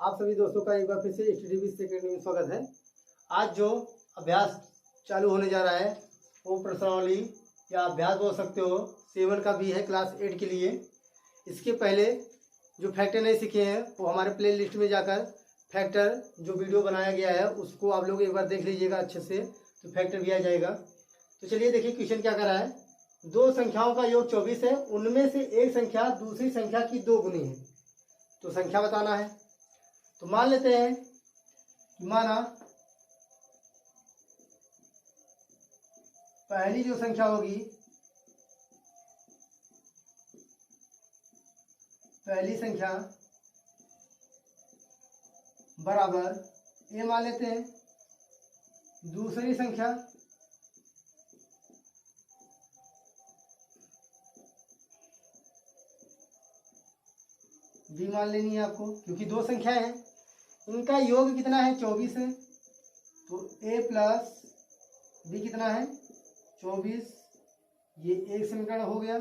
आप सभी दोस्तों का एक बार फिर से HTTP सेकेंड में स्वागत है। आज जो अभ्यास चालू होने जा रहा है वो प्रश्नावली या अभ्यास बोल सकते हो 7 का भी है क्लास 8 के लिए। इसके पहले जो फैक्टर नहीं सीखे हैं वो हमारे प्ले लिस्ट में जाकर फैक्टर जो वीडियो बनाया गया है उसको आप लोग एक बार देख लीजिएगा अच्छे से, तो फैक्टर भी आ जाएगा। तो चलिए देखिए क्वेश्चन क्या कर रहा है। दो संख्याओं का योग 24 है, उनमें से एक संख्या दूसरी संख्या की 2 गुनी है, तो संख्या बताना है। तो मान लेते हैं कि माना पहली जो संख्या होगी, पहली संख्या बराबर ये मान लेते हैं, दूसरी संख्या बी मान लेनी है आपको, क्योंकि दो संख्याएं हैं, इनका योग कितना है 24 है, तो a प्लस बी कितना है 24। ये एक समीकरण हो गया।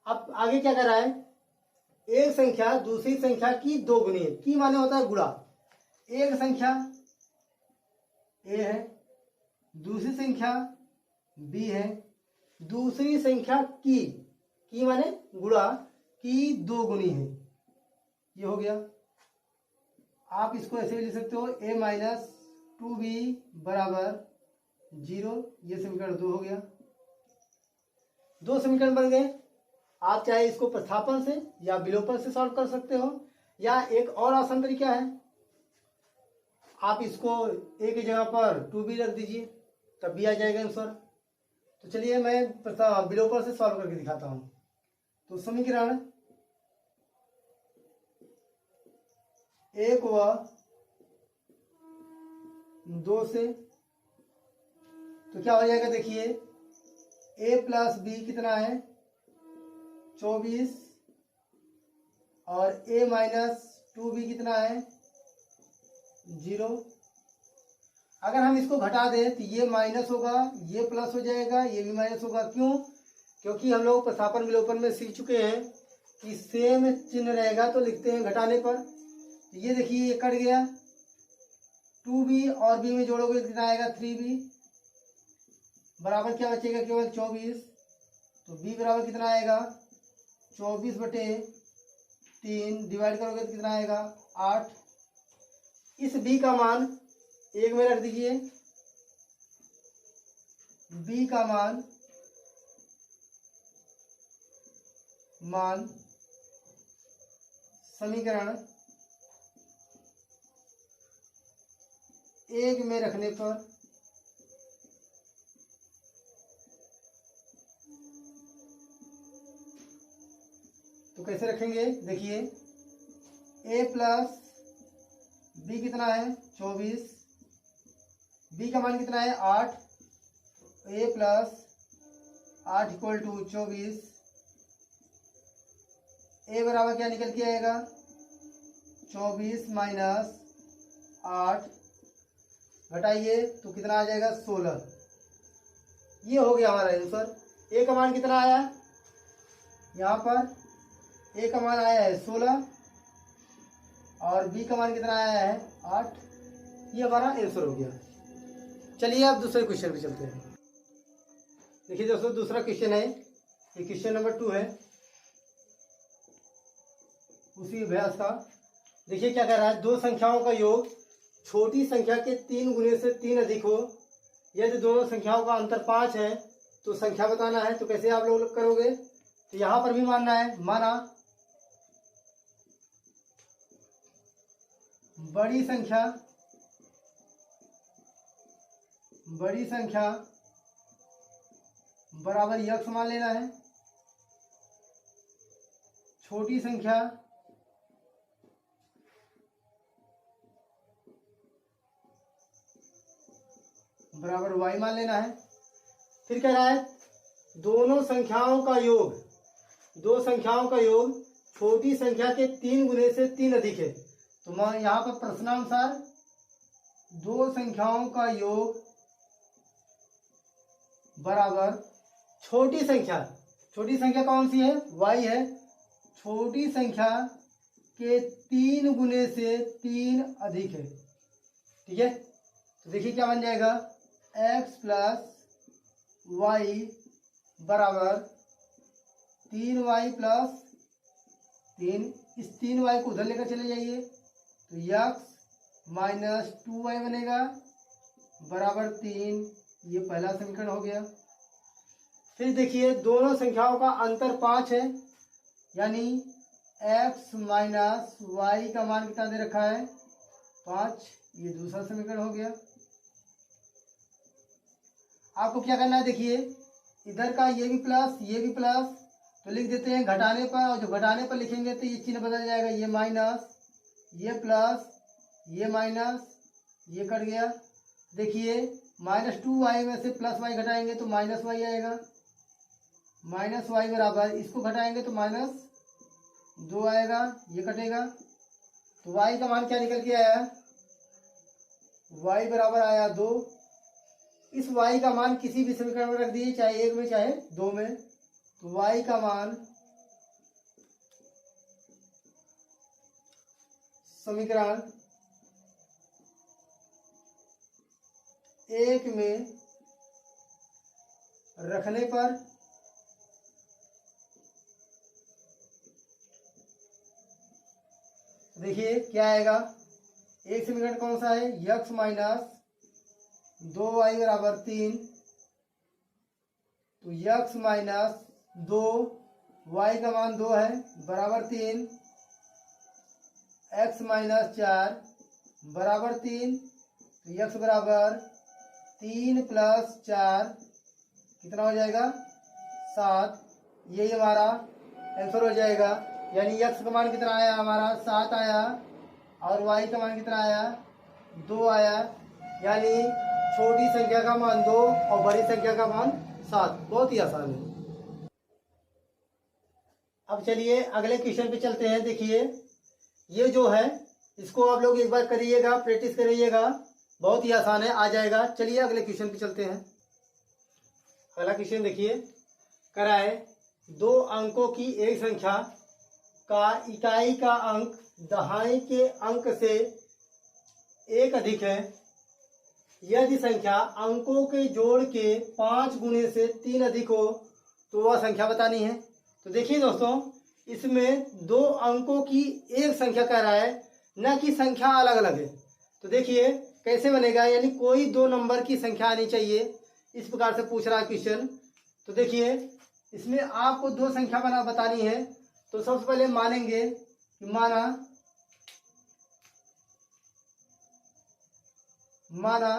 अब आगे क्या कर रहा है, एक संख्या दूसरी संख्या की 2 गुनी है, की माने होता है गुणा। एक संख्या a है, दूसरी संख्या b है, दूसरी संख्या की माने गुणा की 2 गुनी है, ये हो गया। आप इसको ऐसे भी लिख सकते हो a माइनस 2b बराबर 0, ये समीकरण 2 हो गया। 2 समीकरण बन गए। आप चाहे इसको प्रतिस्थापन से या विलोपन से सॉल्व कर सकते हो, या एक और आसान तरीका है, आप इसको a की जगह पर 2b रख दीजिए, तब भी आ जाएगा आंसर। तो चलिए मैं विलोपन से सॉल्व करके दिखाता हूं। तो समीकरण 1 व 2 से तो क्या हो जाएगा, देखिए a प्लस बी कितना है 24 और a माइनस 2b कितना है 0। अगर हम इसको घटा दें तो ये माइनस होगा, ये प्लस हो जाएगा, ये भी माइनस होगा। क्यों? क्योंकि हम लोग प्रतिस्थापन विलोपन में सीख चुके हैं कि सेम चिन्ह रहेगा तो लिखते हैं घटाने पर। तो ये देखिए ये कट गया, 2b और b में जोड़ोगे कितना आएगा 3b, बराबर क्या बचेगा केवल 24। तो b बराबर कितना आएगा 24/3, डिवाइड करोगे तो कितना आएगा 8। इस b का मान 1 में रख दीजिए, b का मान समीकरण 1 में रखने पर तो कैसे रखेंगे, देखिए a प्लस बी कितना है 24, b का मान कितना है 8, a plus 8 equal to 24। a बराबर क्या निकल के आएगा 24 माइनस 8, घटाइए तो कितना आ जाएगा 16। ये हो गया हमारा आंसर। a का मान कितना आया, यहाँ पर a का मान आया है 16 और b का मान कितना आया है 8। ये हमारा आंसर हो गया। चलिए अब दूसरे क्वेश्चन पे चलते हैं। देखिए दोस्तों दूसरा क्वेश्चन है, ये क्वेश्चन नंबर 2 है उसी अभ्यास का। देखिए क्या कह रहा है, दो संख्याओं का योग छोटी संख्या के 3 गुने से 3 अधिक हो, यदि दोनों संख्याओं का अंतर 5 है तो संख्या बताना है। तो कैसे आप लोग करोगे, तो यहां पर भी मानना है, माना बड़ी संख्या बराबर यक्स मान लेना है, छोटी संख्या बराबर y मान लेना है। फिर कह रहा है दोनों संख्याओं का योग, दो संख्याओं का योग छोटी संख्या के 3 गुने से 3 अधिक है। तो मैं यहाँ पर प्रश्नानुसार दो संख्याओं का योग बराबर छोटी संख्या कौन सी है y है, छोटी संख्या के 3 गुने से 3 अधिक है। ठीक है, तो देखिए क्या बन जाएगा, x प्लस वाई बराबर 3y प्लस 3, इस 3y को उधर लेकर चले जाइए तो x माइनस 2y बनेगा बराबर 3। ये पहला समीकरण हो गया। फिर देखिए दोनों संख्याओं का अंतर 5 है, यानी x माइनस वाई का मान कितना दे रखा है, 5। ये दूसरा समीकरण हो गया। आपको क्या करना है, देखिए इधर का ये भी प्लस ये भी प्लस, तो लिख देते हैं घटाने पर, और जो घटाने पर लिखेंगे तो ये चिन्ह बदल जाएगा, ये माइनस ये प्लस ये माइनस, ये कट गया। देखिए -2y में से +y घटाएंगे तो -y आएगा, -y बराबर इसको घटाएंगे तो -2 आएगा, ये कटेगा। तो y का मान क्या निकल के आया, y बराबर आया 2। इस y का मान किसी भी समीकरण में रख दिए, चाहे 1 में चाहे 2 में, तो y का मान समीकरण 1 में रखने पर देखिए क्या आएगा, एक समीकरण कौन सा है, x माइनस 2y बराबर 3, तो x माइनस 2, y का मान 2 है बराबर 3, x माइनस 4 बराबर 3, तो x बराबर 3 प्लस 4 कितना हो जाएगा, 7। यही हमारा आंसर हो जाएगा। यानी x का मान कितना आया हमारा, 7 आया, और y का मान कितना आया, 2 आया। यानी छोटी संख्या का मान 2 और बड़ी संख्या का मान 7। बहुत ही आसान है। अब चलिए अगले क्वेश्चन पे चलते हैं। देखिए ये जो है इसको आप लोग एक बार करिएगा, प्रैक्टिस करिएगा, बहुत ही आसान है, आ जाएगा। चलिए अगले क्वेश्चन पे चलते हैं। अगला क्वेश्चन देखिए, कराए 2 अंकों की एक संख्या का इकाई का अंक दहाई के अंक से 1 अधिक है, यदि संख्या अंकों के जोड़ के 5 गुने से 3 अधिक हो तो वह संख्या बतानी है। तो देखिए दोस्तों, इसमें 2 अंकों की एक संख्या कह रहा है, न कि संख्या अलग अलग है। तो देखिए कैसे बनेगा, यानी कोई 2 नंबर की संख्या आनी चाहिए, इस प्रकार से पूछ रहा है क्वेश्चन। तो देखिए इसमें आपको 2 संख्या बतानी है। तो सबसे पहले मानेंगे कि माना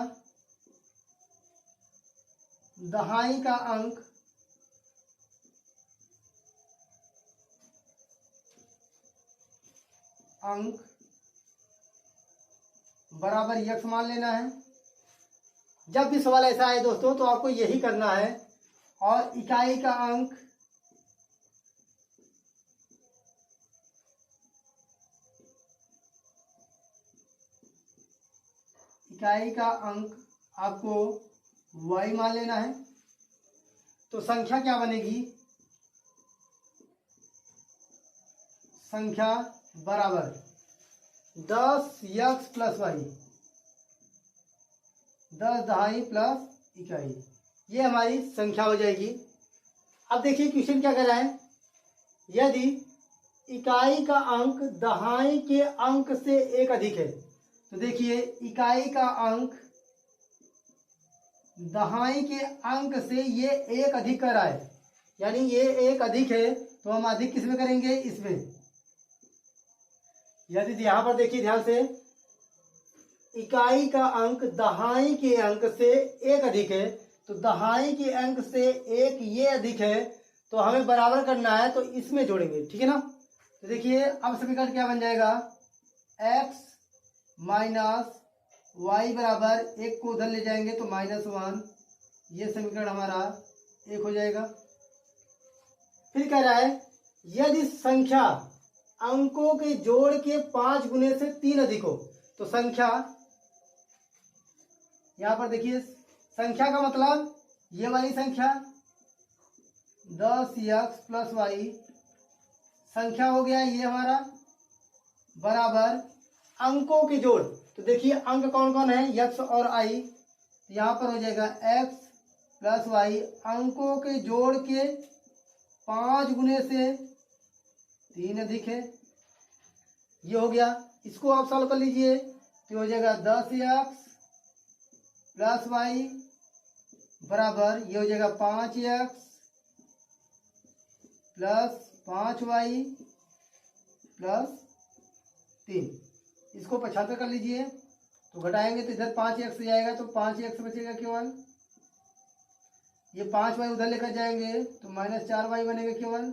दहाई का अंक बराबर x मान लेना है। जब भी सवाल ऐसा आए दोस्तों तो आपको यही करना है। और इकाई का अंक आपको y मान लेना है। तो संख्या क्या बनेगी, संख्या बराबर 10x प्लस y, 10 दहाई प्लस इकाई, ये हमारी संख्या हो जाएगी। अब देखिए क्वेश्चन क्या कर रहा है, यदि इकाई का अंक दहाई के अंक से 1 अधिक है। तो देखिए इकाई का अंक दहाई के अंक से ये 1 अधिक कर रहा है, यानी ये 1 अधिक है, तो हम अधिक किस में करेंगे, इसमें। यदि यहाँ पर देखिए ध्यान से, इकाई का अंक दहाई के अंक से 1 अधिक है, तो दहाई के अंक से 1 ये अधिक है, तो हमें बराबर करना है, तो इसमें जोड़ेंगे, ठीक है ना। तो देखिए अब समीकरण क्या बन जाएगा, x माइनस वाई बराबर 1 को उधर ले जाएंगे तो -1, ये समीकरण हमारा 1 हो जाएगा। फिर कह रहा है यदि संख्या अंकों के जोड़ के 5 गुने से 3 अधिक हो। तो संख्या यहाँ पर देखिए, संख्या का मतलब ये वाली संख्या 10x प्लस वाई संख्या हो गया ये हमारा, बराबर अंकों के जोड़। तो देखिए अंक कौन कौन है, x और i। यहाँ पर हो जाएगा x प्लस वाई, अंकों के जोड़ के 5 गुने से 3 अधिक है, ये हो गया। इसको आप सॉल्व कर लीजिए तो हो जाएगा 10x प्लस वाई बराबर ये हो जाएगा 5x प्लस 5y प्लस 3। इसको 75 कर लीजिए तो घटाएंगे तो इधर 5x जाएगा तो 5x बचेगा केवल। ये 5y उधर लेकर जाएंगे तो -4y बनेगा केवल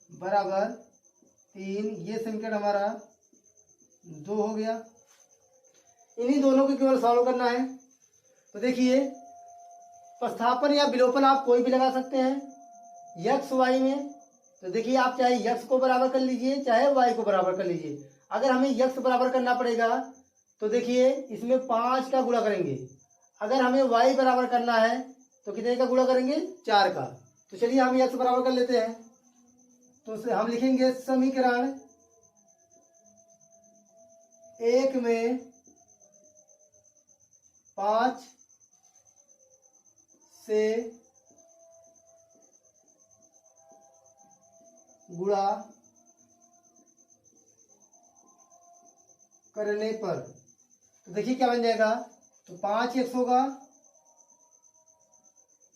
बराबर 3। ये समीकरण हमारा 2 हो गया। इन्हीं दोनों को केवल सॉल्व करना है। तो देखिए प्रतिस्थापन या विलोपन आप कोई भी लगा सकते हैं x y में। तो देखिए आप चाहे x को बराबर कर लीजिए चाहे y को बराबर कर लीजिए। अगर हमें x बराबर करना पड़ेगा तो देखिए इसमें 5 का गुणा करेंगे। अगर हमें y बराबर करना है तो कितने का गुणा करेंगे, 4 का। तो चलिए हम x बराबर कर लेते हैं। तो हम लिखेंगे समीकरण 1 में 5 से गुणा करने पर तो देखिए क्या बन जाएगा, तो 5x होगा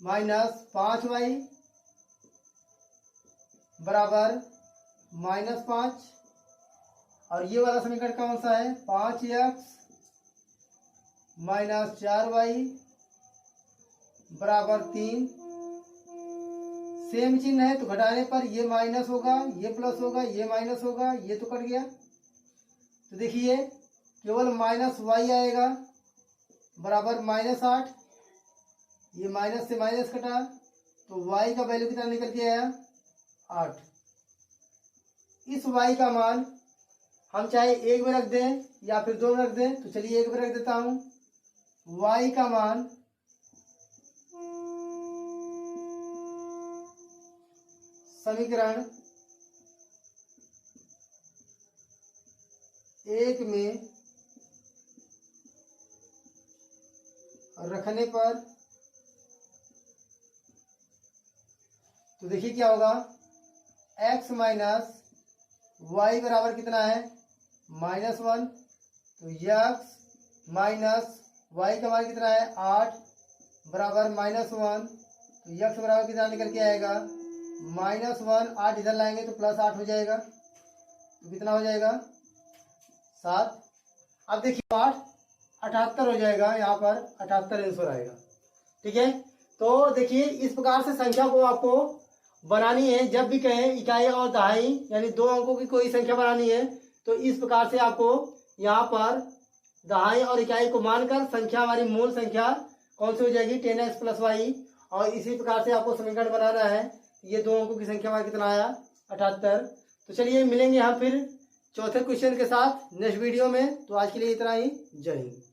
माइनस 5y बराबर -5। और ये वाला समीकरण कौन सा है, 5x माइनस 4y बराबर 3। सेम चिन्ह है तो घटाने पर ये माइनस होगा, ये प्लस होगा, ये माइनस होगा, ये तो कट गया। तो देखिए केवल -y आएगा बराबर -8। ये माइनस से माइनस कटा तो y का वैल्यू कितना निकल के आया, 8। इस y का मान हम चाहे 1 में रख दें या फिर 2 में रख दें। तो चलिए 1 में रख देता हूं। y का मान समीकरण 1 में रखने पर तो देखिए क्या होगा, x माइनस वाई बराबर कितना है, -1। तो x माइनस वाई का मान कितना है, 8 बराबर -1। तो x बराबर कितना निकल के आएगा, -1। 8 इधर लाएंगे तो +8 हो जाएगा। तो कितना हो जाएगा, 7। अब देखिए 8 78 हो जाएगा, यहाँ पर 78 आंसर आएगा। ठीक है, तो देखिए इस प्रकार से संख्या को आपको बनानी है। जब भी कहें इकाई और दहाई यानी 2 अंकों की कोई संख्या बनानी है तो इस प्रकार से आपको यहाँ पर दहाई और इकाई को मानकर संख्या हमारी मूल संख्या कौन सी हो जाएगी, 10x + y। और इसी प्रकार से आपको समीकरण बनाना है। ये 2 अंकों की संख्या हमारी कितना आया, 78। तो चलिए मिलेंगे हम फिर चौथे क्वेश्चन के साथ नेक्स्ट वीडियो में। तो आज के लिए इतना ही, जय हिंद।